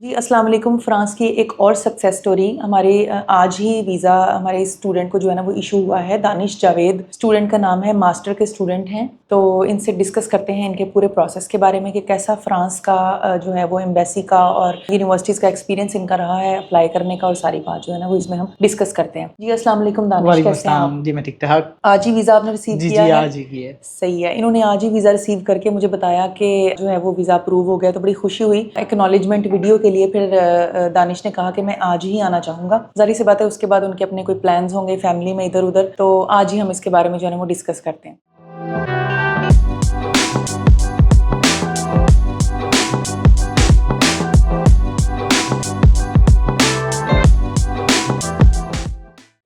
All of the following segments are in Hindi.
जी, अस्सलाम वालेकुम। फ़्रांस की एक और सक्सेस स्टोरी हमारे आज ही वीज़ा हमारे स्टूडेंट को जो है ना वो इशू हुआ है। दानिश जावेद स्टूडेंट का नाम है, मास्टर के स्टूडेंट हैं। तो इनसे डिस्कस करते हैं इनके पूरे प्रोसेस के बारे में कि कैसा फ़्रांस का जो है वो एम्बेसी का और यूनिवर्सिटीज़ का एक्सपीरियंस इनका रहा है अप्लाई करने का, और सारी बात जो है ना वो इसमें हम डिस्कस करते हैं। जी अस्सलाम वालेकुम दानिश, कैसे हैं आप? जी मैं ठीक ठाक। आज ही वीज़ा आपने रिसीव किया है? आज ही की है। सही है। इन्होंने आज ही वीज़ा रिसीव करके मुझे बताया कि जो है वो वीज़ा अप्रूव हो गया, तो बड़ी खुशी हुई। एक्नॉलेजमेंट वीडियो के लिए फिर दानिश ने कहा कि मैं आज ही आना चाहूँगा। ज़ाहिर सी बात है उसके बाद उनके अपने कोई प्लान्स होंगे फैमिली में इधर उधर, तो आज ही हम इसके बारे में जो है ना वो डिस्कस करते हैं।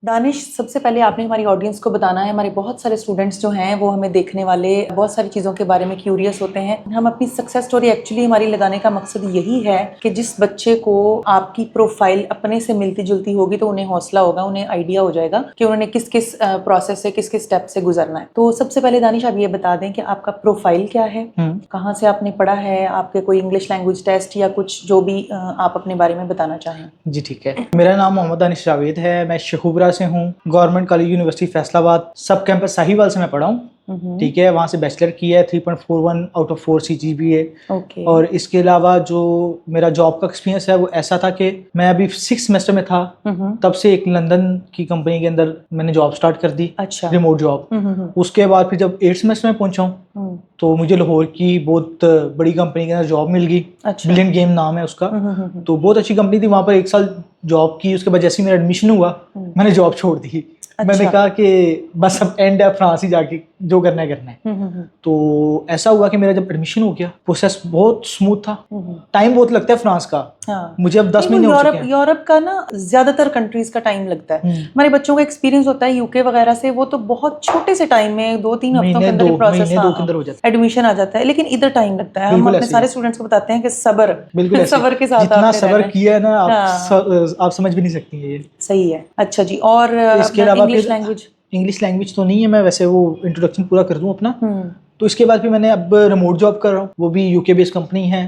दानिश, सबसे पहले आपने हमारी ऑडियंस को बताना है, हमारे बहुत सारे स्टूडेंट्स जो हैं वो हमें देखने वाले बहुत सारी चीज़ों के बारे में क्यूरियस होते हैं। हम अपनी सक्सेस स्टोरी एक्चुअली हमारी लगाने का मकसद यही है कि जिस बच्चे को आपकी प्रोफाइल अपने से मिलती जुलती होगी तो उन्हें हौसला होगा, उन्हें आइडिया हो जाएगा कि उन्होंने किस किस प्रोसेस से किस किस स्टेप से गुजरना है। तो सबसे पहले दानिश आप ये बता दें कि आपका प्रोफाइल क्या है, कहाँ से आपने पढ़ा है, आपके कोई इंग्लिश लैंग्वेज टेस्ट या कुछ जो भी आप अपने बारे में बताना चाहें। जी ठीक है। मेरा नाम मोहम्मद दानिश जावेद है, मैं शहूबरा से हूँ। गवर्नमेंट कॉलेज यूनिवर्सिटी फैसलाबाद सब कैंपस साहिवाल से मैं पढ़ा हूँ। ठीक है, वहाँ से बैचलर किया है, 3.41 आउट ऑफ 4 CGPA। और इसके अलावा जो मेरा जॉब का एक्सपीरियंस है वो ऐसा था कि मैं अभी 6th सेमेस्टर में था, तब से एक लंदन की कंपनी के अंदर मैंने जॉब स्टार्ट कर दी। अच्छा। Remote job. उसके बाद फिर जब 8th सेमेस्टर में पहुंचा हूँ तो मुझे लाहौर की बहुत बड़ी कंपनी के अंदर जॉब मिल गई। अच्छा। ब्रिलियंट गेम नाम है उसका। तो बहुत अच्छी कंपनी थी, वहाँ पर 1 साल जॉब की। उसके बाद जैसे ही मेरा एडमिशन हुआ मैंने जॉब छोड़ दी। अच्छा। मैंने कहा कि बस अब एंड है, फ्रांस ही जाके जो करना है करना है। तो ऐसा हुआ कि मेरा जब एडमिशन हो गया प्रोसेस बहुत स्मूथ था। टाइम बहुत लगता है फ्रांस का। हाँ। मुझे अब 10 महीने हो चुके हैं। यूरोप का ना ज्यादातर कंट्रीज का टाइम लगता है। हमारे बच्चों का एक्सपीरियंस होता है यूके वगैरह से, वो तो बहुत छोटे से टाइम में 2-3 हफ्तों के अंदर प्रोसेस एडमिशन आ जाता है, लेकिन इधर टाइम लगता है। हम अपने सारे स्टूडेंट्स को बताते हैं कि सब्र, बिल्कुल सब्र के साथ जितना सब्र किया है ना आप समझ भी नहीं सकती है ये। सही है। अच्छा जी, और इसके अलावा इंग्लिश लैंग्वेज तो नहीं है, मैं वैसे वो इंट्रोडक्शन पूरा कर दूं अपना। तो इसके बाद फिर मैंने अब रिमोट जॉब कर रहा हूँ, वो भी यूके बेस्ड कंपनी है।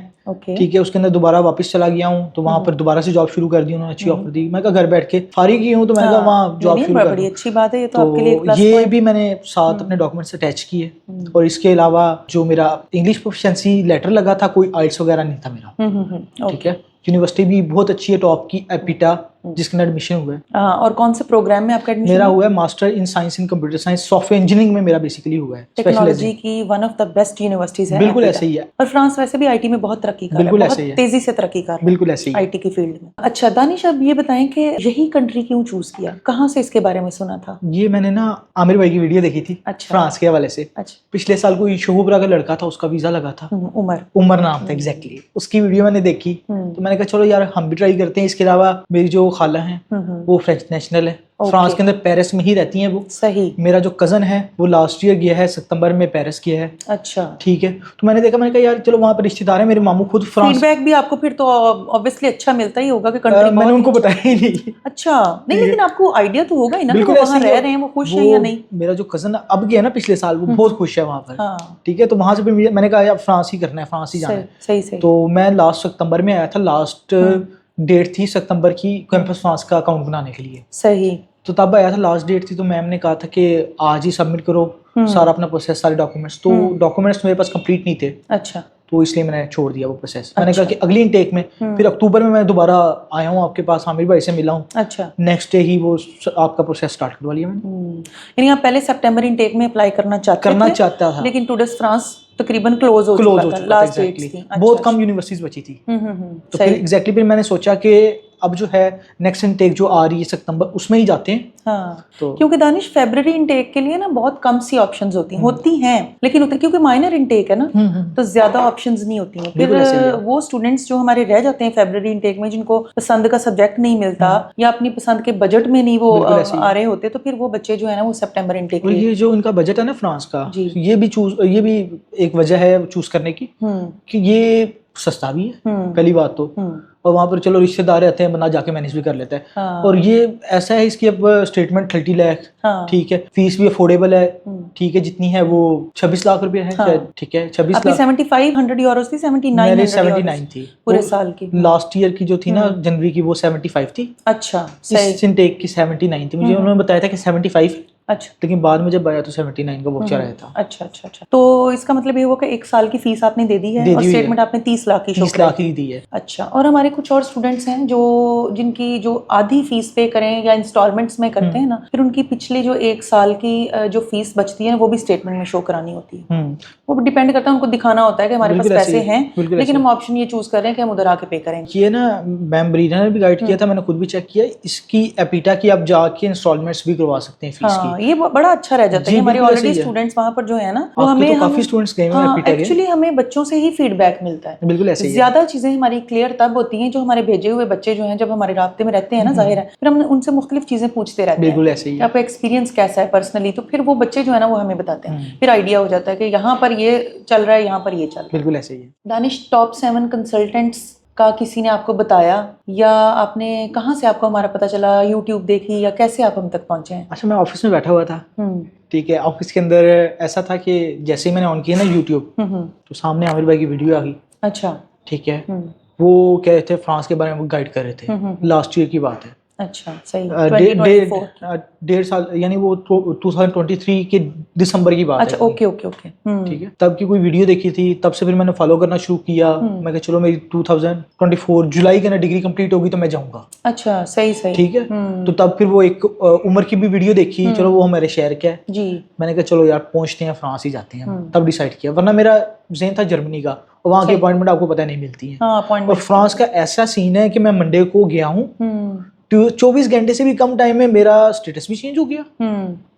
ठीक है, उसके अंदर दोबारा वापस चला गया हूँ, तो वहाँ पर दोबारा से जॉब शुरू कर दी उन्होंने। अच्छी ऑफर दी, मैं कहा घर बैठ के फारिग ही हूँ तो मैंने कहा वहाँ जॉब शुरू कर दूँ। अच्छी बात है ये तो आपके लिए प्लस ये भी मैंने साथ अपने डॉक्यूमेंट्स अटैच किए। और इसके अलावा जो मेरा इंग्लिश प्रोफिशिएंसी लेटर लगा था, कोई आइल्स वगैरह नहीं था मेरा। ठीक है, यूनिवर्सिटी भी बहुत अच्छी है, टॉप की एपिटा, जिसके अंदर एडमिशन हुआ है। और कौन से प्रोग्राम में आपका एडमिशन? मेरा हुआ है master in science in computer science, software engineering में मेरा बेसिकली हुआ है। टेक्नोलॉजी की one of the best universities है। बिल्कुल ऐसे ही है। और फ्रांस वैसे भी आईटी में बहुत तरक्की कर रहा है, बहुत तेजी से तरक्की कर रहा है। बिल्कुल ऐसे ही आईटी की फील्ड में। अच्छा दानिश, अब ये बताएं कि यही कंट्री क्यों चूज किया, कहाँ से इसके बारे में सुना था? ये मैंने ना आमिर भाई की वीडियो देखी थी। अच्छा। फ्रांस के हवाले से। अच्छा। पिछले साल कोई शहूबरा का लड़का था, उसका वीजा लगा था, उमर नाम था एग्जैक्टली। उसकी वीडियो मैंने देखी तो मैंने कहा चलो यार हम भी ट्राई करते हैं। इसके अलावा मेरी जो खाला है वो फ्रेंच नेशनल है, फ्रांस के अंदर पेरिस में ही रहती हैं वो। सही। मेरा जो कजन है वो लास्ट ईयर गया है, सितंबर में पेरिस गया है। अच्छा। ठीक है, तो मैंने देखा, मैंने कहा यार चलो वहाँ पर रिश्तेदार है मेरे मामू खुद फ्रांस। फीडबैक भी आपको फिर तो ऑब्वियसली अच्छा मिलता ही होगा कि कंट्री मैंने उनको बताया ही नहीं। अच्छा, नहीं लेकिन आपको आइडिया तो होगा ही ना, वो वहाँ रह रहे हैं, वो खुश हैं या नहीं? मेरा जो कजन अब गया ना पिछले साल, वो बहुत खुश है वहाँ पर। ठीक है, तो वहाँ से फिर मैंने कहा यार फ्रांस ही करना है, फ्रांस ही जाना है। सही सही। तो मैं लास्ट सितंबर में आया था, लास्ट डेट थी सितंबर की कैंपस फ्रांस का अकाउंट बनाने के लिए। सही। तो तब आया था, लास्ट डेट थी, तो मैम ने कहा था कि आज ही सबमिट करो सारा अपना प्रोसेस, सारे डॉक्यूमेंट्स। तो डॉक्यूमेंट्स मेरे पास कंप्लीट नहीं थे। अच्छा। तो इसलिए मैंने छोड़ दिया वो प्रोसेस। मैंने कहा कि अगली इनटेक में, फिर अक्टूबर में मैं दोबारा आया हूँ आपके पास, आमिर भाई से मिला हूँ। अच्छा। नेक्स्ट डे ही वो आपका प्रोसेस स्टार्ट करवा लिया मैंने। यानी आप पहले सितंबर इनटेक में अप्लाई करना चाहता था, लेकिन टूडेस फ्रांस तकरीबन क्लोज हो चुका था, लास्ट डेट थी। बहुत कम यूनिवर्सिटीज बची थी। तो फिर एग्जैक्टली फिर मैंने सोचा कि अब जो है नेक्स्ट इनटेक जो आ रही है सितंबर, उसमें ही जाते हैं। हाँ। तो क्योंकि दानिश फरवरी इनटेक के लिए ना बहुत कम सी ऑप्शंस होती हैं, लेकिन क्योंकि माइनर इनटेक है ना, तो ज्यादा ऑप्शंस नहीं होती हैं। फिर वो स्टूडेंट्स जो हमारे रह जाते हैं फरवरी इनटेक में, जिनको पसंद का सब्जेक्ट नहीं मिलता या अपनी पसंद के बजट में नहीं वो आ रहे होते, तो फिर वो बच्चे जो है ना वो सितंबर इनटेक। और ये जो इनका बजट है ना फ्रांस का, ये भी एक वजह है चूज करने की कि ये सस्ता भी है पहली बात तो, और वहाँ पर चलो रिश्तेदार रहते हैं, बंदा जाके मैनेज भी कर लेता है। हाँ। और ये ऐसा है, इसकी अब स्टेटमेंट 30 लाख, हाँ। ठीक है, फीस भी अफोर्डेबल है, ठीक है, जितनी है वो 26 लाख रुपए है शायद, ठीक है, 26 आपकी लाख। 7500 यूरोस थी, 7900 मेरे यूरोस 79 थी पूरे साल की। लास्ट ईयर की जो थी ना जनवरी की, वो 75 थी। अच्छा, सही। इस इनटेक की 79 थी। मुझे उन्होंने बताया था कि 75, अच्छा, लेकिन बाद में जब आया तो 79 का वोचर आया था। अच्छा अच्छा अच्छा। तो इसका मतलब ये हुआ कि 1 साल की फीस आपने दे दी है, दे और दी हुई है। स्टेटमेंट आपने 30 लाख की शो 30 लाख ही दी है। अच्छा। और हमारे कुछ और स्टूडेंट्स हैं जो जिनकी जो आधी फीस पे करें या इंस्टॉलमेंट्स में करते हैं ना, फिर उनकी पिछली जो 1 साल की जो फीस बचती है वो भी स्टेटमेंट में शो करानी होती है। वो डिपेंड करता है, उनको दिखाना होता है कि हमारे पास बिल्कुल ऐसे पैसे ही है, हैं, बिल्कुल लेकिन ऐसे हम ऑप्शन ये चूज कर रहे हैं कि हम उधर आके पे करेंगे। ये ना मैम ब्रीना ने भी गाइड किया था, मैंने खुद भी चेक किया, इसकी एपिटा की आप जाके इंस्टॉलमेंट्स भी करवा सकते हैं फीस हाँ, ये बड़ा अच्छा रह जाता है जी, कि हमारे बिल्कुल ऐसे ऑलरेडी ही है। स्टूडेंट्स वहाँ पर जो है ना, वो आपके हमें तो काफी स्टूडेंट्स गए हुए हैं एपिटा के। एक्चुअली हमें बच्चों से ही फीडबैक मिलता है। बिल्कुल ऐसे ही है। ज्यादा चीजें हमारी क्लियर तब होती हैं जो हमारे भेजे हुए बच्चे जो हैं, जब हमारे राब्ते में रहते हैं ना, जाहिर है, फिर हम उनसे मुख्तलिफ चीजें पूछते रहते हैं बिल्कुल ऐसे ही कि है। आपका एक्सपीरियंस कैसा है पर्सनली, तो फिर वो बच्चे जो है ना वो हमें बताते हैं, फिर आइडिया हो जाता है कि यहाँ पर ये चल रहा है, यहाँ पर ये चल रहा है। बिल्कुल ऐसे ही है। दानिश, टॉप 7 कंसल्टेंट्स का किसी ने आपको बताया, या आपने कहाँ से आपको हमारा पता चला, यूट्यूब देखी, या कैसे आप हम तक पहुंचे हैं? अच्छा, मैं ऑफिस में बैठा हुआ था, ठीक है, ऑफिस के अंदर ऐसा था कि जैसे ही मैंने ऑन किया ना यूट्यूब, तो सामने आमिर भाई की वीडियो आ गई। अच्छा, ठीक है, वो कह रहे थे फ्रांस के बारे में गाइड कर रहे थे, लास्ट ईयर की बात है। अच्छा, सही। 2024 डेढ़ साल, यानी वो 2023 के दिसंबर की बात है। अच्छा, ओके ओके ओके, ठीक है, तब की कोई वीडियो देखी थी, तब से फिर मैंने फॉलो करना शुरू किया। मैं कहा चलो मेरी 2024 जुलाई के ना डिग्री कंप्लीट होगी तो मैं जाऊंगा। अच्छा, सही सही, ठीक है, तो तब फिर वो एक उम्र की भी वीडियो देखी, चलो वो हमारे शहर का है जी। मैंने कहा चलो यार पहुंचते हैं, फ्रांस ही जाते हैं। तब डिसाइड किया, वरना मेरा ज़हन था जर्मनी का, और वहाँ की अपॉइंटमेंट आपको पता नहीं मिलती है। हाँ, और फ्रांस का ऐसा सीन है कि मैं मंडे को गया हूँ, 24 घंटे से भी कम टाइम में मेरा स्टेटस भी चेंज हो गया।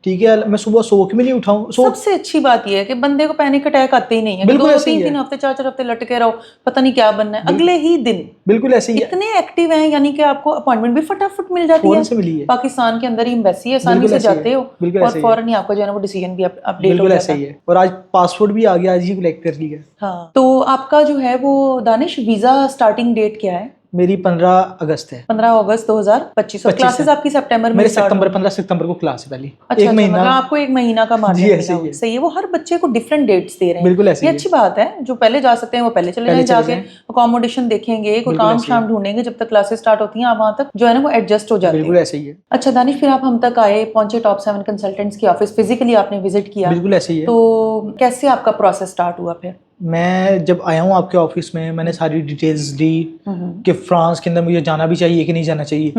ठीक है, मैं सुबह सो के भी नहीं उठाऊं। सबसे अच्छी बात यह है कि बंदे को पैनिक अटैक आते ही नहीं है। बिल्कुल 2-3 हफ्ते 4 हफ्ते लटके रहो, पता नहीं क्या बनना है, अगले ही दिन बिल्कुल ऐसे ही इतने एक्टिव हैं, यानी कि आपको अपॉइंटमेंट भी फटाफट मिल जाती है। से मिली है। पाकिस्तान के अंदर ही एम्बेसी है, आसानी से जाते हो और फौरन ही आपका जो है वो डिसीजन भी अपडेट हो जाता है। और आज पासपोर्ट भी आ गया, आज ही कलेक्ट कर लिया। हाँ, तो आपका जो है वो दानिश वीजा स्टार्टिंग डेट क्या है? मेरी 15 अगस्त है। 15 अगस्त 2025। और क्लासेस आपकी सितंबर में? मेरे सितंबर 15 सितंबर को क्लास है पहली। अच्छा, एक महीना, मतलब आपको 1 महीना का मार्जिन मिला। सही है, वो हर बच्चे को डिफरेंट डेट्स दे रहे हैं। बिल्कुल ऐसे ये अच्छी बात है, जो पहले जा सकते हैं वो पहले चले जाएं, जाके अकोमोडेशन देखेंगे, कोई काम शाम ढूंढेंगे, जब तक क्लासेस स्टार्ट होती हैं आप वहां तक जो है ना वो एडजस्ट हो जाते हैं। बिल्कुल ऐसे ही है। अच्छा दानिश, फिर आप हम तक आए, पहुंचे टॉप 7 कंसल्टेंट्स की ऑफिस, फिजिकली आपने विजिट किया। बिल्कुल ऐसे ही है। तो कैसे आपका प्रोसेस स्टार्ट हुआ? फिर मैं जब आया हूँ आपके ऑफिस में, मैंने सारी डिटेल्स दी कि फ्रांस के अंदर मुझे जाना भी चाहिए कि नहीं जाना चाहिए।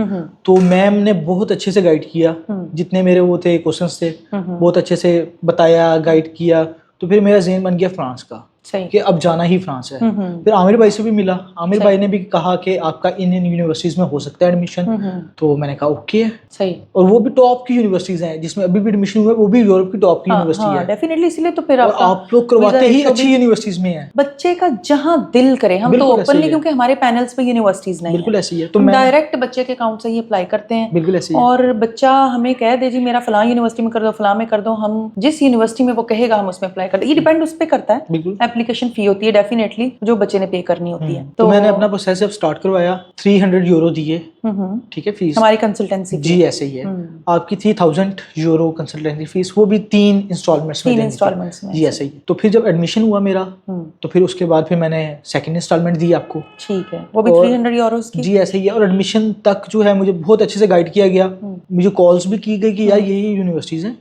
तो मैम ने बहुत अच्छे से गाइड किया, जितने मेरे वो थे क्वेश्चंस थे बहुत अच्छे से बताया, गाइड किया। तो फिर मेरा ज़हन बन गया फ्रांस का, कि अब जाना ही फ्रांस है। फिर आमिर भाई से भी मिला, आमिर भाई ने भी कहा कि आपका इन यूनिवर्सिटीज में हो सकता है एडमिशन। तो मैंने कहा ओके है, सही। और वो भी टॉप की यूनिवर्सिटीज हैं, जिसमें अभी भी एडमिशन हुआ है वो भी यूरोप की टॉप की यूनिवर्सिटी है। डेफिनेटली, इसलिए तो फिर आप लोग करवाते ही अच्छी यूनिवर्सिटीज में है। बच्चे का जहां दिल करे, हम तो ओपनली, क्योंकि हमारे पैनल्स पे यूनिवर्सिटीज नहीं, बिल्कुल ऐसी है, तो डायरेक्ट बच्चे के अकाउंट से ही अप्लाई करते हैं। बिल्कुल ऐसी है। और बच्चा हमें कह दे जी मेरा फलां यूनिवर्सिटी में कर दो, फलां में कर दो, हम जिस यूनिवर्सिटी में वो कहेगा हम उसमें अप्लाई कर दो। ये डिपेंड उस पर करता है, एप्लीकेशन फी होती है डेफिनेटली जो बच्चे ने पे करनी होती है। तो मैंने अपना प्रोसेस जब स्टार्ट करवाया, 300 यूरो दिए, ठीक है, फीस हमारी कंसल्टेंसी जी ऐसे ही है। आपकी थी 1000 यूरो कंसल्टेंसी फीस, वो भी 3 इंस्टॉलमेंट्स में जी ऐसे ही। तो फिर जब एडमिशन हुआ मेरा, तो फिर उसके बाद फिर मैंने सेकंड इंस्टॉलमेंट दी आपको, ठीक है, वो भी 300 यूरोस की जी ऐसे ही है। और एडमिशन तक जो है मुझे बहुत अच्छे से गाइड किया गया, मुझे कॉल्स भी की गई कि यार ये यूनिवर्सिटीज हैं,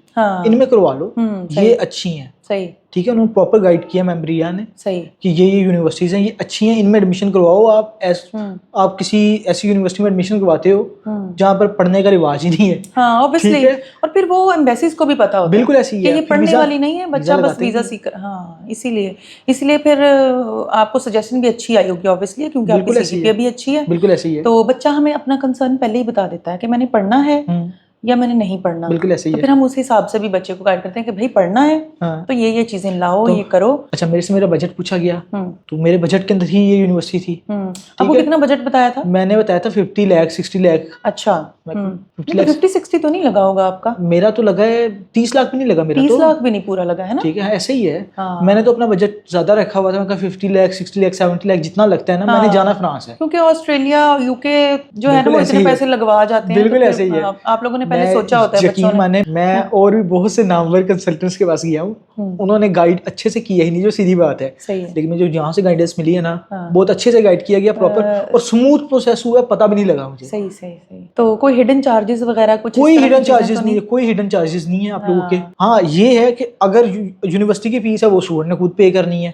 इनमें करवा लो, ये अच्छी हैं, सही, ठीक है। उन्होंने प्रॉपर गाइड किया मैम ब्रिया ने, सही, कि ये यूनिवर्सिटीज हैं, ये अच्छी हैं, इनमें एडमिशन करवाओ। आप किसी ऐसी यूनिवर्सिटी में एडमिशन करवाते हो जहाँ पर पढ़ने का रिवाज ही नहीं है, हाँ ऑब्वियसली। और फिर वो एम्बेसीज को भी पता होता है बिल्कुल ऐसी है, ये पढ़ने वाली नहीं है, बच्चा बस वीजा सीकर, हाँ इसीलिए फिर आपको सजेशन भी अच्छी आई होगी ऑब्वियसली, क्योंकि आपकी सीजीपीए भी अच्छी है, बिल्कुल ऐसी है। तो बच्चा हमें अपना कंसर्न पहले ही बता देता है कि मैंने पढ़ना है, या मैंने नहीं पढ़ना। बिल्कुल ऐसे ही तो है। फिर हम उस हिसाब से भी बच्चे को गाइड करते हैं कि भाई पढ़ना है हाँ। तो ये चीजें लाओ, तो ये करो। अच्छा, मेरे से मेरा बजट पूछा गया, तो मेरे बजट के अंदर ही ये यूनिवर्सिटी थी। आपको कितना बजट बताया था? मैंने बताया था 50 लाख 60 लाख। अच्छा। 50 लाख 50-60 तो नहीं लगा होगा आपका? मेरा तो लगा है 30 लाख भी नहीं लगा मेरा 30 तो। लाख भी नहीं पूरा लगा है ना? ठीक है, ऐसे ही है। हाँ। मैंने तो अपना बजट ज्यादा रखा हुआ था, मैं 50 लाख 60 लाख 70 लाख जितना लगता है ना, मैंने जाना फ्रांस है। क्योंकि ऑस्ट्रेलिया यूके जो है ना बिल्कुल वो ऐसे इतने ही है। पैसे लगवा जाते हैं। बिल्कुल तो ऐसे ही है। आप लोगों ने पहले मैं सोचा होता है बच्चों यकीन ने। माने, मैं और भी बहुत से नामवर कंसल्टेंट्स के पास गया हूँ, उन्होंने गाइड अच्छे से किया ही नहीं, जो सीधी बात है। सही है। लेकिन मुझे यहाँ से गाइडेंस मिली है ना, बहुत अच्छे से गाइड किया गया, प्रॉपर और स्मूथ प्रोसेस हुआ, पता भी नहीं लगा मुझे। सही सही सही। तो कोई हिडन चार्जेस वगैरह कुछ कोई इस तरह हिडन की चीजें चार्जेस तो नहीं है, कोई हिडन चार्जेस नहीं है आप लोगों के। हाँ, ये है कि अगर यूनिवर्सिटी की फीस है वो स्टूडेंट ने खुद पे करनी है।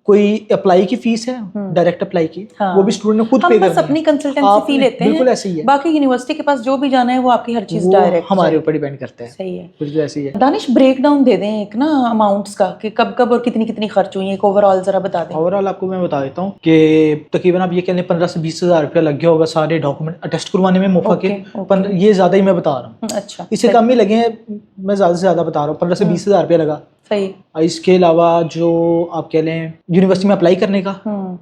कोई अप्लाई की फीस है, डायरेक्ट अप्लाई की, वो भी स्टूडेंट ने खुद पे करनी है। हम बस अपनी कंसल्टेंसी फी लेते हैं। बिल्कुल ऐसे ही है। बाकी यूनिवर्सिटी के पास जो भी जाना है वो आपकी हर चीज डायरेक्ट हमारे ऊपर डिपेंड करता है। सही है। बिल्कुल ऐसे ही है। दानिश, ब्रेक डाउन दे दें एक ना अमाउंट्स का कि कब कब और कितनी कितनी खर्च हुई है, एक ओवरऑल जरा बता दें। ओवरऑल आपको मैं बता देता हूँ कि तकरीबन आप ये कह लें 15 से 20 हज़ार रुपया लग गया होगा सारे डॉक्यूमेंट अटेस्ट करवाने में मुफ्त के। ये ज्यादा ही मैं बता रहा हूँ। अच्छा, इससे कम ही लगे हैं, मैं ज्यादा से ज्यादा बता रहा हूँ, 15 से 20 हज़ार रुपया लगा। सही। इसके अलावा जो आप कह लें यूनिवर्सिटी में अप्लाई करने का,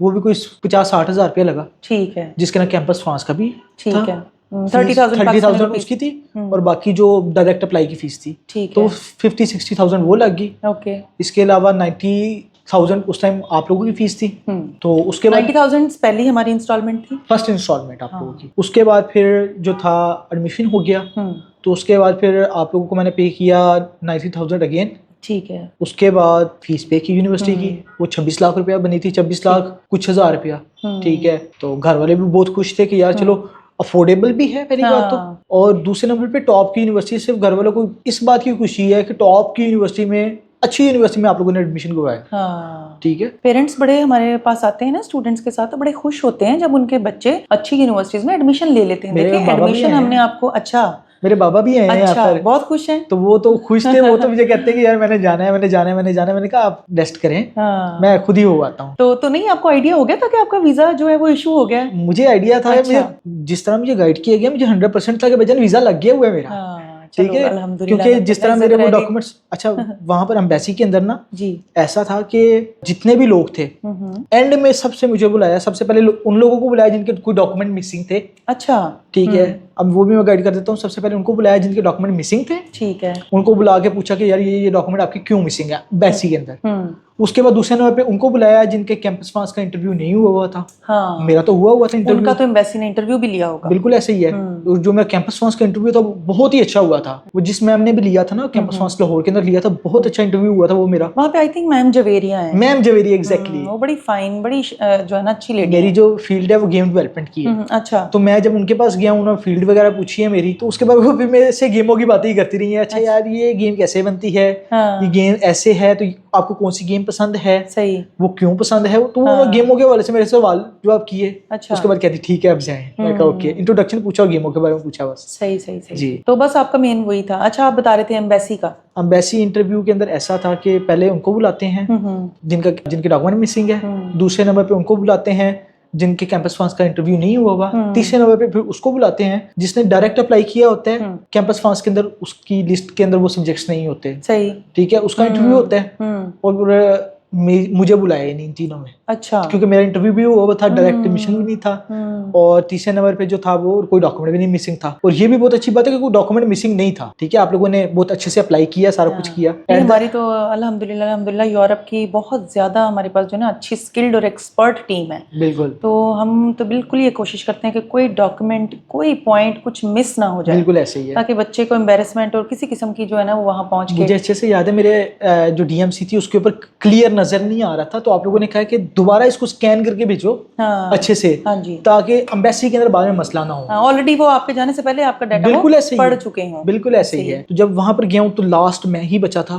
वो भी कोई 50-60 हज़ार रुपया लगा। ठीक है। जिसके ना कैंपस फ्रांस का भी ठीक है, 30,000 उसकी थी, और बाकी जो डायरेक्ट अप्लाई की फीस थी, तो 50-60,000 वो लग गई। ओके। इसके अलावा 90,000 उस टाइम आप लोगों की फीस थी। तो उसके बाद 90,000 पहली हमारी इंस्टॉलमेंट थी, फर्स्ट इंस्टॉलमेंट आप लोगों की। उसके बाद फिर जो था एडमिशन हो गया, तो उसके बाद फिर आप लोगों को मैंने पे किया 90,000 अगेन। ठीक है। उसके बाद फीस पे की यूनिवर्सिटी की, वो 26 लाख रुपया बनी थी, 26 लाख कुछ हज़ार रुपया। ठीक है, तो घर वाले भी बहुत खुश थे कि यार चलो अफोर्डेबल भी है पहली बात तो, और दूसरे नंबर पे टॉप की यूनिवर्सिटी। सिर्फ घर वालों को इस बात की खुशी है कि टॉप की यूनिवर्सिटी में, अच्छी यूनिवर्सिटी में आप लोगों ने एडमिशन करवाया। ठीक है। पेरेंट्स बड़े हमारे पास आते हैं ना स्टूडेंट्स के साथ, तो बड़े खुश होते हैं जब उनके बच्चे अच्छी यूनिवर्सिटीज में एडमिशन ले लेते हैं। देखिए एडमिशन हमने आपको, अच्छा मेरे बाबा भी हैं यहाँ पर, बहुत खुश हैं। तो वो तो खुश थे, वो तो मुझे कहते हैं कि यार मैंने जाना है, मैंने जाना है, मैंने जाना है। मैंने कहा आप रेस्ट करें, मैं खुद ही हो आता हूँ। तो नहीं, आपको आइडिया हो गया था कि आपका वीजा जो है वो इशू हो गया? मुझे आइडिया था। मुझे जिस तरह मुझे गाइड किया गया, मुझे 100% था कि भजन वीजा लग गया हुआ है मेरा। ठीक है, क्योंकि जिस तरह मेरे वो डॉक्यूमेंट्स, अच्छा वहां पर एम्बेसी के अंदर ना जी ऐसा था कि जितने भी लोग थे, एंड में सबसे मुझे बुलाया, सबसे पहले उन लोगों को बुलाया जिनके कोई डॉक्यूमेंट मिसिंग थे। अच्छा, ठीक है, अब वो भी मैं गाइड कर देता हूँ। सबसे पहले उनको बुलाया जिनके डॉक्यूमेंट मिसिंग थे। ठीक है, उनको बुला के पूछा कि यार ये डॉक्यूमेंट आपके क्यों मिसिंग है एम्बेसी के अंदर। उसके बाद दूसरे नंबर पे उनको बुलाया जिनके कैंपस फ्रांस का इंटरव्यू नहीं हुआ था। हाँ, मेरा तो हुआ था इंटरव्यू। उनका तो एम्बेसी ने इंटरव्यू भी लिया होगा। बिल्कुल ऐसे ही है। जो मेरा कैंपस फ्रांस का इंटरव्यू था बहुत ही अच्छा हुआ था। वो जिस मैम ने भी लिया था ना कैंपस फ्रांस लाहौर के अंदर लिया था, बहुत अच्छा इंटरव्यू हुआ था वो मेरा। वहाँ पे आई थिंक मैम जवेरिया है। Ma'am Javeria, exactly. वो बड़ी फाइन, बड़ी जो है ना अच्छी लेडी। मेरी जो फील्ड है वो गेम डेवलपमेंट की है। अच्छा, तो मैं जब उनके पास गया, उन्होंने फील्ड वगैरह पूछी है मेरी, तो उसके बाद वो भी मेरे से गेमों की बातें ही करती रही है। अच्छा यार ये गेम कैसे बनती है, ये गेम ऐसे है, तो आपको कौन सी गेम पसंद है, सही वो क्यों पसंद है, तो वो गेमों के वाले से मेरे सवाल जवाब किए। अच्छा, उसके बाद कहती ठीक है अब जाएं। मैं कहा ओके, इंट्रोडक्शन पूछा, गेमों के बारे में पूछा बस। सही सही सही जी। तो बस आपका मेन वही था। अच्छा, आप बता रहे थे एम्बेसी का। एम्बेसी इंटरव्यू के अंदर ऐसा था कि पहले उनको बुलाते हैं जिनके डॉक्यूमेंट मिसिंग है। दूसरे नंबर पे उनको बुलाते हैं जिनके कैंपस फ्रांस का इंटरव्यू नहीं हुआ। तीसरे नंबर पे फिर उसको बुलाते हैं जिसने डायरेक्ट अप्लाई किया होता है कैंपस फ्रांस के अंदर, उसकी लिस्ट के अंदर वो सब्जेक्ट्स नहीं होते। सही, ठीक है, उसका इंटरव्यू होता है। और मुझे बुलाया नहीं इन तीनों में। अच्छा, क्योंकि मेरा इंटरव्यू भी हुआ था, डायरेक्ट एडमिशन भी नहीं था, और तीसरे नंबर पे जो था वो कोई डॉक्यूमेंट भी नहीं मिसिंग था। और ये भी बहुत अच्छी बात है कि कोई डॉक्यूमेंट मिसिंग नहीं था। ठीक है, आप लोगों ने बहुत अच्छे से अप्लाई किया, सारा कुछ किया। हमारी तो अल्हम्दुलिल्लाह यूरोप की बहुत ज्यादा हमारे पास जो है ना अच्छी स्किल्ड और एक्सपर्ट टीम है। बिल्कुल, तो हम तो बिल्कुल ये कोशिश करते हैं कि कोई डॉक्यूमेंट, कोई पॉइंट कुछ मिस ना हो जाए। बिल्कुल ऐसे ही है, ताकि बच्चे को एम्बेरसमेंट और किसी किस्म की जो है ना वो वहाँ पहुँच के। मुझे अच्छे से याद है, मेरे जो डीएमसी थी उसके ऊपर क्लियर नजर नहीं आ रहा था, तो आप लोगों ने कहा कि दोबारा इसको स्कैन करके भेजो अच्छे से, ताकि एम्बेसी के अंदर बाद में मसला ना हो। ऑलरेडी वो आपके जाने से पहले आपका डाटा बिल्कुल ऐसे ही पढ़ चुके हैं। बिल्कुल ऐसे ही है। तो जब वहां पर गया हूँ तो लास्ट में ही बचा था।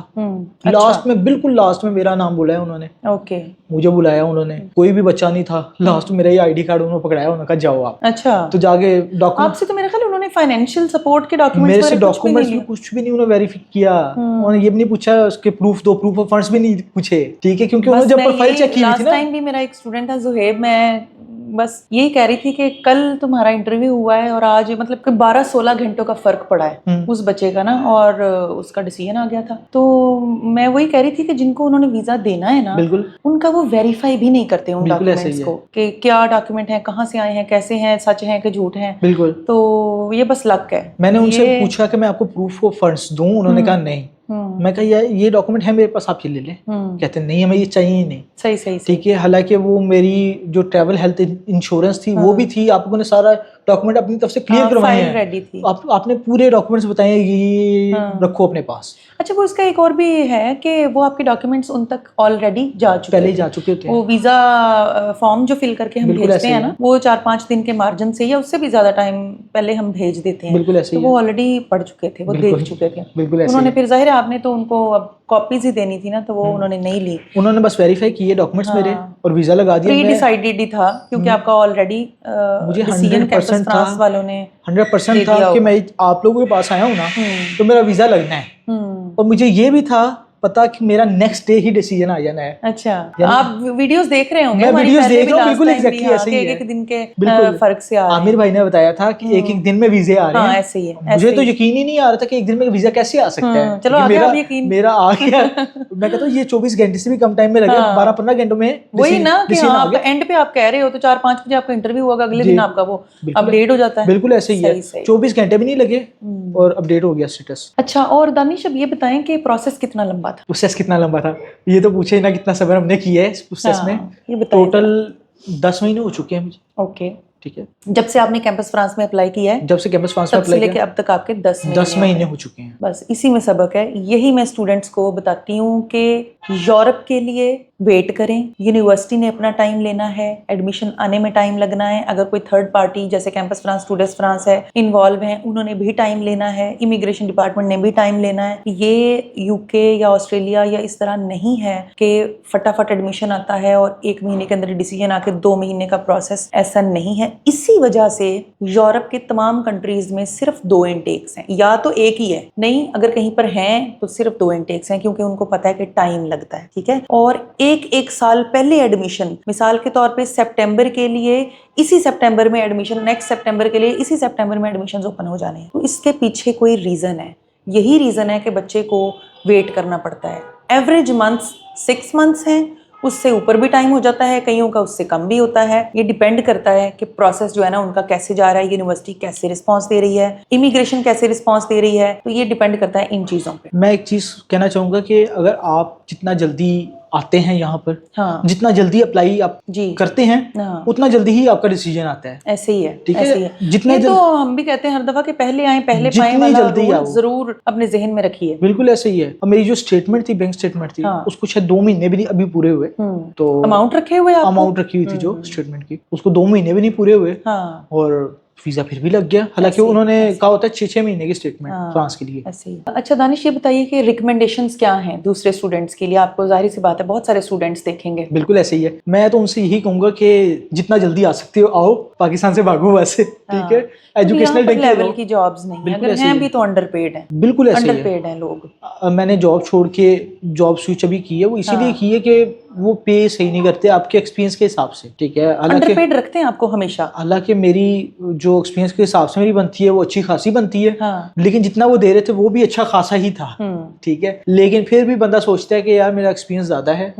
लास्ट में, बिल्कुल लास्ट में मेरा नाम बुलाया उन्होंने। ओके, मुझे बुलाया उन्होंने, कोई भी बच्चा नहीं था। लास्ट में मेरा ही आईडी कार्ड उन्होंने पकड़ाया, उन्होंने कहा जाओ आप। अच्छा, तो जाके डॉक्यूमेंट आपसे तो मेरे ख्याल उन्होंने फाइनेंशियल सपोर्ट के डॉक्यूमेंट्स, मेरे से डॉक्यूमेंट्स भी कुछ भी नहीं उन्होंने वेरीफाई किया। उन्होंने ये भी नहीं पूछा उसके प्रूफ ऑफ फंड्स भी नहीं पूछे। ठीक है, क्योंकि उन्होंने जब प्रोफाइल चेक की थी ना, टाइम भी मेरा एक स्टूडेंट था जुहेब, मैं बस यही कह रही थी कि कल तुम्हारा इंटरव्यू हुआ है और आज मतलब 12-16 घंटों का फर्क पड़ा है उस बच्चे का ना, और उसका डिसीजन आ गया था। तो मैं वही कह रही थी कि जिनको उन्होंने वीजा देना है ना, बिल्कुल उनका वो वेरीफाई भी नहीं करते उन बिल्कुल ऐसे डॉक्यूमेंट्स ही को है। कि क्या डॉक्यूमेंट है, कहाँ से आए हैं, कैसे हैं, सच हैं कि झूठ हैं। बिल्कुल। तो ये बस लक है। मैंने उनसे ये पूछा कि मैं आपको प्रूफ ऑफ फंड्स दूं, उन्होंने कहा नहीं। मैं कहा ये डॉक्यूमेंट है मेरे पास, आप ये ले लें। कहते नहीं हमें ये चाहिए ही नहीं। सही सही ठीक है, हालांकि वो मेरी जो ट्रैवल हेल्थ इंश्योरेंस थी वो भी थी, आप लोगों ने सारा डॉक्यूमेंट अपनी तरफ से क्लियर करवाए फाइल हैं, रेडी थी। आपने पूरे डॉक्यूमेंट्स बताए हैं, ये रखो अपने पास। अच्छा, वो इसका एक और भी है कि वो आपके डॉक्यूमेंट्स उन तक ऑलरेडी जा चुके पहले ही थे। जा चुके थे। वो वीजा फॉर्म जो फिल करके हम बिल्कुल भेजते ऐसे हैं ही ना, है। वो 4-5 दिन के मार्जिन से या उससे भी ज्यादा टाइम पहले हम भेज देते हैं। बिल्कुल ऐसे तो ही वो है। ऑलरेडी पढ़ चुके थे, वो बिल्कुल, देख चुके थे। बिल्कुल ऐसे उन्होंने ही है। फिर जाहिर है आपने तो उनको अब कॉपीज ही देनी थी ना, तो वो उन्होंने नहीं ली। उन्होंने बस वेरीफाई किए डॉक्यूमेंट्स मेरे हाँ। और वीजा लगा दिया। प्री मैं डिसाइडेड ही था क्योंकि आपका ऑलरेडी मुझे डिसीजन कैंपस 100% था, फ्रांस वालों ने 100% दे था दिया कि होगा। मैं आप लोगों के पास आया हूँ ना, तो मेरा वीजा लगना है। और मुझे ये भी था पता कि मेरा नेक्स्ट डे ही डिसीजन आ जाना है। अच्छा, आप वीडियोस देख रहे होंगे मैं हमारी वीडियोस पहले देख भी, रहा हूँ, लास्ट बिल्कुल टाइम भी, एग्जैक्टली हाँ, ऐसे कि ही है। एक दिन के बिल्कुल फर्क से आ रहे आमिर हैं। भाई ने बताया था कि एक दिन में वीजे आ रहे हाँ, हैं। ऐसे ही है, मुझे ऐसे तो ही। यकीन ही नहीं आ रहा था कि एक दिन में वीजा कैसे आ सकता है। चलो, आ गया अब यकीन। मेरा आ गया। मैं कहता हूँ ये 24 घंटे से भी कम टाइम में लगे, 12-15 घंटों में वही ना कि डिसीजन हाँ, आ आप गया। एंड पे आप कह रहे हो तो 4-5 बजे आपका इंटरव्यू होगा, अगले दिन आपका वो अपडेट हो जाता है। बिल्कुल ऐसे ही है। 24 घंटे भी नहीं लगे और अपडेट हो गया स्टेटस। अच्छा, और दानिश अब ये बताएं कि प्रोसेस कितना लंबा था? प्रोसेस कितना लंबा था, ये तो पूछे ना, कितना सब्र हमने किया है इस प्रोसेस में। ये बताइए। टोटल 10 महीने हो चुके हैं मुझे। ओके, ठीक है, जब से आपने कैंपस फ्रांस में अप्लाई किया है, जब से कैंपस फ्रांस में तब से अप्लाई लेके किया अब तक आपके 10 महीने हो चुके हैं। बस इसी में सबक है। यही मैं स्टूडेंट्स को बताती हूँ कि यूरोप के लिए वेट करें, यूनिवर्सिटी ने अपना टाइम लेना है, एडमिशन आने में टाइम लगना है। अगर कोई थर्ड पार्टी जैसे कैंपस फ्रांस, स्टूडेंट्स फ्रांस है, इन्वॉल्व हैं, उन्होंने भी टाइम लेना है, इमिग्रेशन डिपार्टमेंट ने भी टाइम लेना है। ये यूके या ऑस्ट्रेलिया या इस तरह नहीं है कि फटाफट एडमिशन आता है और 1 महीने के अंदर डिसीजन आके 2 महीने का प्रोसेस, ऐसा नहीं है। इसी वजह से यूरोप के तमाम कंट्रीज में सिर्फ 2 इनटेक्स हैं, या तो एक ही है, नहीं अगर कहीं पर हैं तो सिर्फ 2 इनटेक्स हैं, क्योंकि उनको पता है कि टाइम लगता है। ठीक है, और एक साल पहले एडमिशन, मिसाल के तौर पे सितंबर के लिए इसी सितंबर में एडमिशन, नेक्स्ट सितंबर के लिए इसी सितंबर में एडमिशन ओपन हो जाने हैं। तो इसके पीछे कोई रीजन है, यही रीजन है कि बच्चे को वेट करना पड़ता है। एवरेज मंथ्स 6 मंथ्स हैं, उससे ऊपर भी टाइम हो जाता है, कईयों का उससे कम भी होता है। ये डिपेंड करता है कि प्रोसेस जो है ना उनका कैसे जा रहा है, यूनिवर्सिटी कैसे रिस्पांस दे रही है, इमिग्रेशन कैसे रिस्पांस दे रही है। तो ये डिपेंड करता है इन चीज़ों पे। मैं एक चीज़ कहना चाहूँगा कि अगर आप जितना जल्दी आते हैं यहाँ पर, हाँ, जितना जल्दी अप्लाई आप जी करते हैं, हाँ, उतना जल्दी ही आपका डिसीजन आता है। ऐसे ही है, ठीक है, ऐसे ही है। जितना ये तो हम भी कहते हैं हर दफा कि पहले आए पहले पाए जितनी वाला जल्दी रूल आओ। जरूर अपने जहन में रखिए। बिल्कुल ऐसे ही है। अब मेरी जो स्टेटमेंट थी, बैंक स्टेटमेंट थी, हाँ। उसको शायद 2 महीने भी नहीं अभी पूरे हुए। तो अमाउंट रखे हुए आपको? अमाउंट रखी हुई थी जो स्टेटमेंट की, उसको 2 महीने भी नहीं पूरे हुए हाँ, और वीजा फिर भी लग गया। हालांकि ऐसे ही, उन्होंने ऐसे। कहा होता है 6-6 महीने की स्टेटमेंट हाँ, फ्रांस के लिए। ऐसे ही। अच्छा दानिश, ये बताइए कि रिकमेंडेशंस क्या हैं दूसरे स्टूडेंट्स के लिए? आपको जाहिर सी बात है बहुत सारे स्टूडेंट्स देखेंगे। बिल्कुल ऐसे ही है। मैं तो उनसे यही कहूंगा कि जितना जल्दी आ सकते हो आओ, पाकिस्तान से भागो वैसे। ठीक है, एजुकेशनल लेवल की जॉब्स नहीं, अगर हैं भी तो अंडरपेड हैं। बिल्कुल ऐसे ही है। अंडरपेड हैं लोग। मैंने जॉब छोड़ के जॉब स्विच अभी की है, वो इसीलिए की है कि वो पे सही नहीं करते आपके एक्सपीरियंस के हिसाब से। ठीक है, अंडरपेड रखते हैं आपको हमेशा। हालांकि मेरी जो एक्सपीरियंस के हिसाब से मेरी बनती है वो अच्छी खासी बनती है। हाँ। लेकिन जितना वो दे रहे थे वो भी अच्छा खासा ही था। ठीक है, लेकिन फिर भी बंदा सोचता है कि यार मेरा एक्सपीरियंस ज्यादा है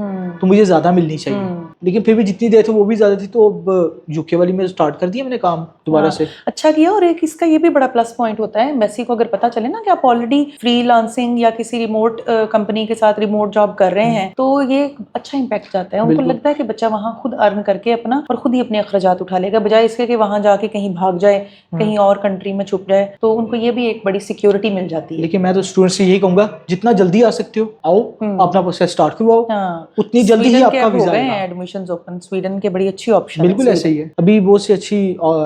तो मुझे ज्यादा मिलनी चाहिए। लेकिन फिर भी जितनी देर थे वो भी ज्यादा थी, तो अब यूके वाली में स्टार्ट कर दिया मैंने काम दोबारा से। अच्छा किया। और एक इसका ये भी बड़ा प्लस पॉइंट होता है एम्बेसी को, अगर पता चले ना कि आप ऑलरेडी फ्रीलांसिंग या किसी रिमोट कंपनी के साथ रिमोट जॉब कर रहे हैं, तो ये अच्छा इम्पैक्ट जाता है। उनको लगता है कि बच्चा वहाँ खुद अर्न करके अपना और खुद ही अपने अखराजात उठा लेगा, बजाय इसके कि वहाँ जाके कहीं भाग जाए, कहीं और कंट्री में छुप जाए। तो उनको ये भी एक बड़ी सिक्योरिटी मिल जाती है। लेकिन मैं तो स्टूडेंट से यही कहूंगा, जितना जल्दी आ सकते हो आओ, अपना प्रोसेस स्टार्ट करवाओ। उतनी जल्दी ही आपका वीजा आएगा। एडमिशंस ओपन, स्वीडन के बड़ी अच्छी ऑप्शन। बिल्कुल ऐसे ही है, अभी बहुत सी अच्छी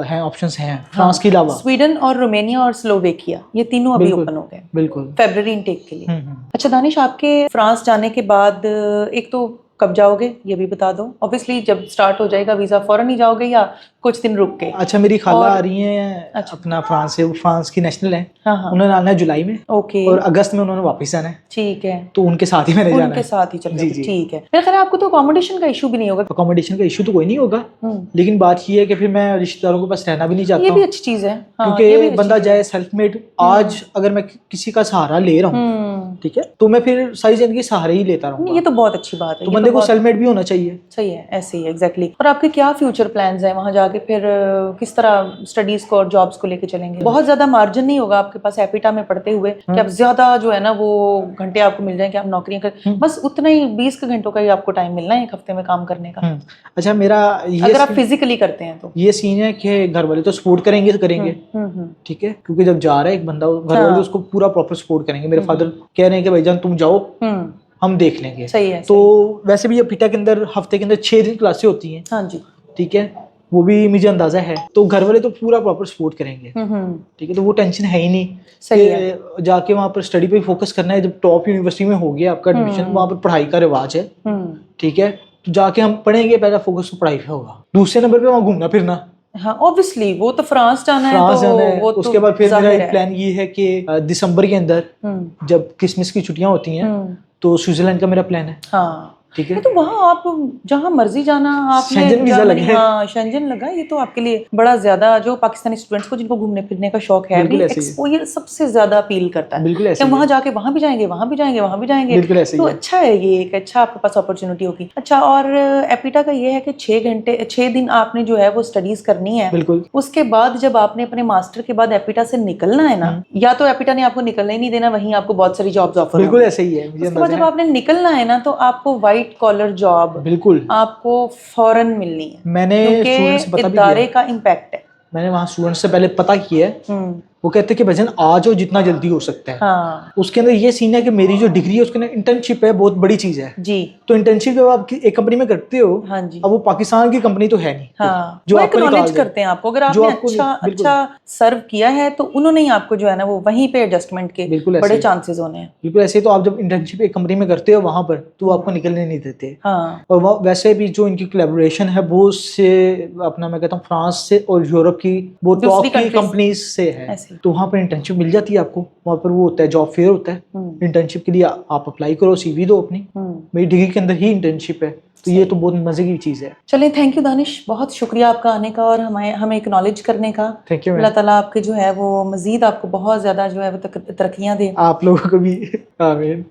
हैं ऑप्शंस हैं फ्रांस के अलावा। स्वीडन और रोमानिया और स्लोवेकिया, ये तीनों अभी ओपन हो गए। बिल्कुल, फरवरी इनटेक के लिए। अच्छा दानिश, आपके फ्रांस जाने के बाद एक तो कब जाओगे ये भी बता दो। ऑब्वियसली जब स्टार्ट हो जाएगा वीजा फौरन ही जाओगे या कुछ दिन रुक के। अच्छा, मेरी खाला और- आ रही हैं अच्छा। अपना फ्रांस से, वो फ्रांस की नेशनल है। हाँ हाँ, उन्होंने आना है जुलाई में ओके, और अगस्त में उन्होंने वापस आना है, ठीक है, तो उनके साथ ही मैंने जाना उनके है। साथ ही चल जी रहे, जी। ठीक है। मेरा ख्याल है आपको तो अकोमोडेशन का इशू भी नहीं होगा। अकोमोडेशन का इशू तो कोई नहीं होगा, हम्म, लेकिन बात ये है कि फिर मैं रिश्तेदारों के पास रहना भी नहीं चाहता ये भी हूँ, अच्छी चीज है। हाँ, ये भी क्योंकि अच्छी बंदा चीज़ है। जाए सेल्फ मेड। आज अगर मैं किसी का सहारा ले रहा हूँ, ठीक है, तो मैं फिर सारी जिंदगी सहारे ही लेता नहीं, रहूंगा। ये तो बहुत अच्छी बात है। तो ये बंदे को बहुत सेल्फ मेड भी होना चाहिए। सही है, ऐसे ही एग्जैक्टली। और आपके क्या फ्यूचर प्लान्स हैं वहाँ जाके? फिर किस तरह स्टडीज को और जॉब्स को लेके चलेंगे? बहुत ज्यादा मार्जिन नहीं होगा आपके पास एपिटा में पढ़ते हुए कि आप ज्यादा जो है ना वो घंटे आपको मिल जाए कि आप नौकरियां कर, बस उतना ही 20 के घंटों का ही आपको टाइम मिलना है एक हफ्ते में काम करने का, अच्छा, मेरा ये अगर आप फिजिकली करते हैं तो। ये सीन है कि घर वाले तो सपोर्ट करेंगे तो करेंगे, ठीक है, क्योंकि जब जा रहा है एक बंदा, घर वाले उसको पूरा प्रॉपर सपोर्ट करेंगे। मेरे फादर कह रहे हैं कि भाईजान तुम जाओ, हम देख लेंगे। सही है। तो वैसे भी एपिटा के अंदर हफ्ते के अंदर 6 दिन क्लासें होती हैं। हाँ जी, ठीक है, वो भी मुझे अंदाजा है, तो घर वाले तो पूरा प्रॉपर सपोर्ट करेंगे। ठीक है, तो वो टेंशन है ही नहीं। सही कि जाके वहाँ पर स्टडी पे फोकस करना है। जब टॉप यूनिवर्सिटी में हो गया आपका एडमिशन, वहाँ पर पढ़ाई का रिवाज है, ठीक है, तो जाके हम पढ़ेंगे, पहला फोकस तो पढ़ाई पे होगा, दूसरे नंबर पे वहाँ घूमना फिरना। हाँ ऑब्वियसली, वो तो फ्रांस जाना है, फ्रांस तो जाना है। वो तो उसके बाद फिर मेरा जाहिर एक है। प्लान ये है कि दिसंबर के अंदर जब क्रिसमस की छुट्टियां होती हैं, तो स्विट्जरलैंड का मेरा प्लान है। हाँ, ठीक है, तो वहाँ आप जहाँ मर्जी जाना, आपने शेंजन वीजा लगा है। हाँ शेंजन लगा, ये तो आपके लिए बड़ा ज्यादा, जो पाकिस्तानी स्टूडेंट्स को जिनको घूमने फिरने का शौक है, बिल्कुल अभी ऐसे ही है। एक्सपोजर सबसे ज्यादा अपील करता है। बिल्कुल ऐसे कि ही वहाँ है। जाके वहाँ भी जाएंगे, वहाँ भी जाएंगे, वहाँ भी जाएंगे, बिल्कुल ऐसे ही तो है। अच्छा है, ये एक अच्छा आपके पास अपॉर्चुनिटी होगी। अच्छा, और एपिटा का ये है कि 6 दिन आपने जो है वो स्टडीज करनी है। बिल्कुल। उसके बाद जब आपने अपने मास्टर के बाद एपिटा से निकलना है ना, या तो एपिटा ने आपको निकलना ही नहीं देना, वहीं आपको बहुत सारी जॉब्स ऑफर बिल्कुल होंगी। ऐसे ही है, मुझे उसके बाद अंदाजा जब है। आपने निकलना है ना, तो आपको व्हाइट कॉलर जॉब बिल्कुल आपको फौरन मिलनी है, मैंने स्टूडेंट्स से क्योंकि पता भी इदारे किया। का इम्पैक्ट है। मैंने वहाँ स्टूडेंट्स से पहले पता किया है, वो कहते हैं कि भजन आ जाओ जितना जल्दी हो सकता है। हाँ उसके अंदर ये सीन है कि मेरी जो डिग्री है उसके अंदर इंटर्नशिप है, बहुत बड़ी चीज है। जी, तो इंटर्नशिप जब आप एक कंपनी में करते हो, हाँ जी, अब वो पाकिस्तान की कंपनी तो है नहीं, हाँ, जो वो आपको एक्नॉलेज निकाल दे। करते हैं आपको, अगर जो आपने आपको बिल्कुल अच्छा सर्व किया है तो उन्होंने ही आपको जो है ना वो वहीं पे एडजस्टमेंट के बिल्कुल ऐसे बड़े ही। चांसेस होने हैं। बिल्कुल ऐसे ही। तो आप जब इंटर्नशिप एक कंपनी में करते हो वहां पर, तो वो आपको निकलने नहीं देते। हाँ, और वैसे भी जो इनकी कोलैबोरेशन है वो से अपना, मैं कहता हूँ फ्रांस से और यूरोप की वो दूसरी टॉप की countries कंपनीज से है, ऐसे। तो वहाँ पर इंटर्नशिप मिल जाती है आपको। वहाँ पर वो होता है, जॉब फेयर होता है। इंटर्नशिप के लिए आप अप्लाई करो, सीवी दो अपनी। मेरी डिग्री के अंदर ही इंटर्नशिप है, तो ये तो बहुत मजे की चीज है। चलिए, थैंक यू दानिश, बहुत शुक्रिया आपका आने का और हमें एक्नॉलेज करने का। Thank you. अल्लाह ताला आपके जो है वो मजीद आपको बहुत ज्यादा जो है वो तरक्कियां दे। आप लोगों को भी आमीन।